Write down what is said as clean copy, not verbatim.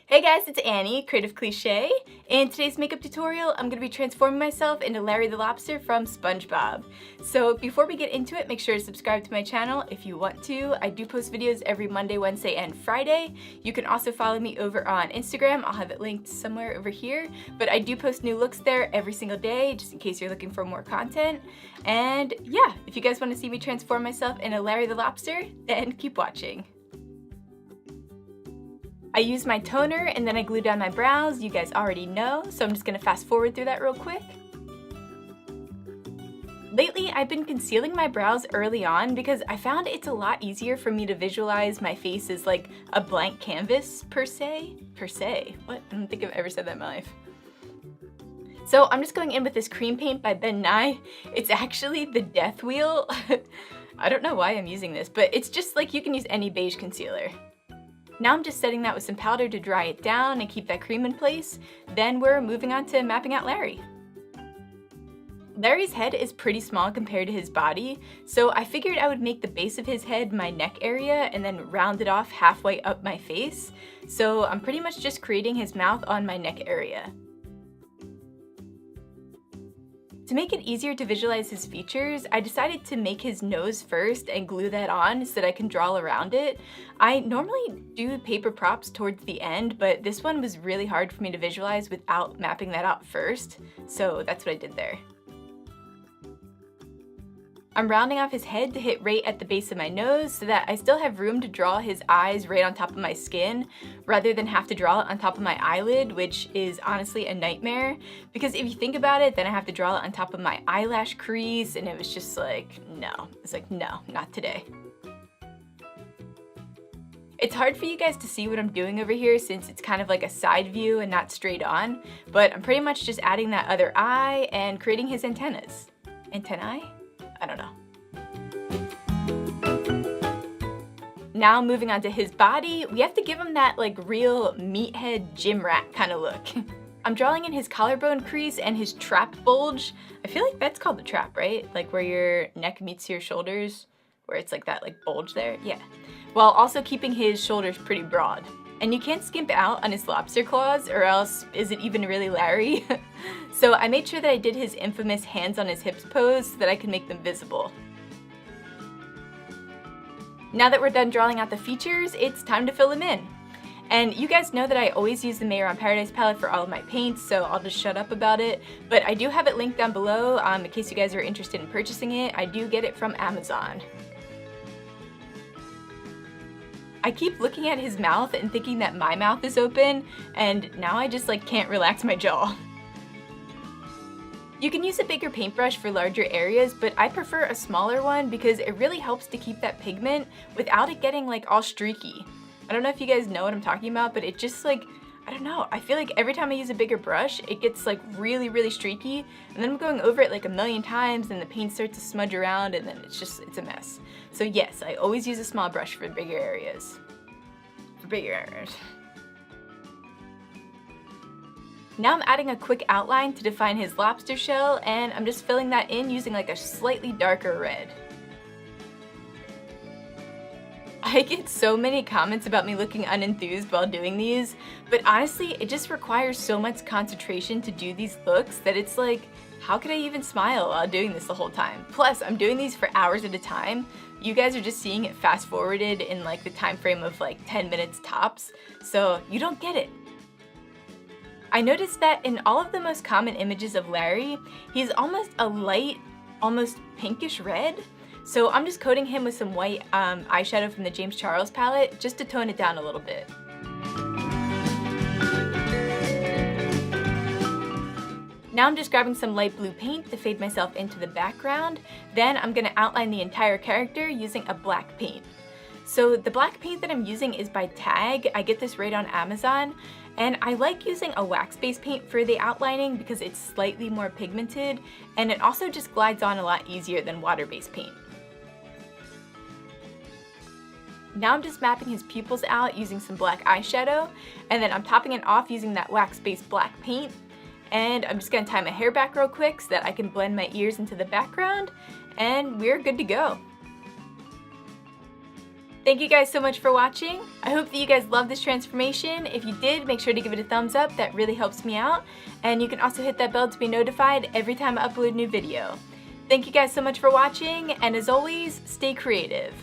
Hey guys, it's Annie, Creative.Cliche. In today's makeup tutorial, I'm going to be transforming myself into Larry the Lobster from Spongebob. So before we get into it, make sure to subscribe to my channel if you want to. I do post videos every Monday, Wednesday, and Friday. You can also follow me over on Instagram. I'll have it linked somewhere over here. But I do post new looks there every single day, just in case you're looking for more content. And yeah, if you guys want to see me transform myself into Larry the Lobster, then keep watching. I use my toner and then I glue down my brows, you guys already know, so I'm just gonna fast forward through that real quick. Lately, I've been concealing my brows early on because I found it's a lot easier for me to visualize my face as like a blank canvas, per se. What? I don't think I've ever said that in my life. So I'm just going in with this cream paint by Ben Nye. It's actually the Death Wheel. I don't know why I'm using this, but it's just like you can use any beige concealer. Now I'm just setting that with some powder to dry it down and keep that cream in place. Then we're moving on to mapping out Larry. Larry's head is pretty small compared to his body, so I figured I would make the base of his head my neck area and then round it off halfway up my face. So I'm pretty much just creating his mouth on my neck area. To make it easier to visualize his features, I decided to make his nose first and glue that on so that I can draw around it. I normally do paper props towards the end, but this one was really hard for me to visualize without mapping that out first, so that's what I did there. I'm rounding off his head to hit right at the base of my nose so that I still have room to draw his eyes right on top of my skin rather than have to draw it on top of my eyelid, which is honestly a nightmare because if you think about it, then I have to draw it on top of my eyelash crease and it was just like, no. It's like, no, not today. It's hard for you guys to see what I'm doing over here since it's kind of like a side view and not straight on, but I'm pretty much just adding that other eye and creating his antennas. Antennae? I don't know. Now moving on to his body, we have to give him that like real meathead gym rat kind of look. I'm drawing in his collarbone crease and his trap bulge. I feel like that's called the trap, right? Like where your neck meets your shoulders, where it's like that like bulge there, yeah. While also keeping his shoulders pretty broad. And you can't skimp out on his lobster claws or else is it even really Larry? So I made sure that I did his infamous hands on his hips pose so that I could make them visible. Now that we're done drawing out the features, it's time to fill them in. And you guys know that I always use the Mayor on Paradise palette for all of my paints, so I'll just shut up about it. But I do have it linked down below in case you guys are interested in purchasing it. I do get it from Amazon. I keep looking at his mouth and thinking that my mouth is open, and now I just like can't relax my jaw. You can use a bigger paintbrush for larger areas, but I prefer a smaller one because it really helps to keep that pigment without it getting like all streaky. I don't know if you guys know what I'm talking about, but it just like, I don't know, I feel like every time I use a bigger brush, it gets like really streaky, and then I'm going over it like a million times and the paint starts to smudge around and then it's a mess. So yes, I always use a small brush for bigger areas. Now I'm adding a quick outline to define his lobster shell, and I'm just filling that in using like a slightly darker red. I get so many comments about me looking unenthused while doing these, but honestly, it just requires so much concentration to do these looks that it's like, how could I even smile while doing this the whole time? Plus, I'm doing these for hours at a time. You guys are just seeing it fast forwarded in like the time frame of like 10 minutes tops, so you don't get it. I noticed that in all of the most common images of Larry, he's almost a light, almost pinkish red. So I'm just coating him with some white eyeshadow from the James Charles palette just to tone it down a little bit. Now I'm just grabbing some light blue paint to fade myself into the background. Then I'm going to outline the entire character using a black paint. So the black paint that I'm using is by Tag. I get this right on Amazon. And I like using a wax-based paint for the outlining because it's slightly more pigmented and it also just glides on a lot easier than water-based paint. Now I'm just mapping his pupils out using some black eyeshadow, and then I'm topping it off using that wax-based black paint. And I'm just gonna tie my hair back real quick so that I can blend my ears into the background, and we're good to go. Thank you guys so much for watching. I hope that you guys loved this transformation. If you did, make sure to give it a thumbs up. That really helps me out. And you can also hit that bell to be notified every time I upload a new video. Thank you guys so much for watching, and as always, stay creative.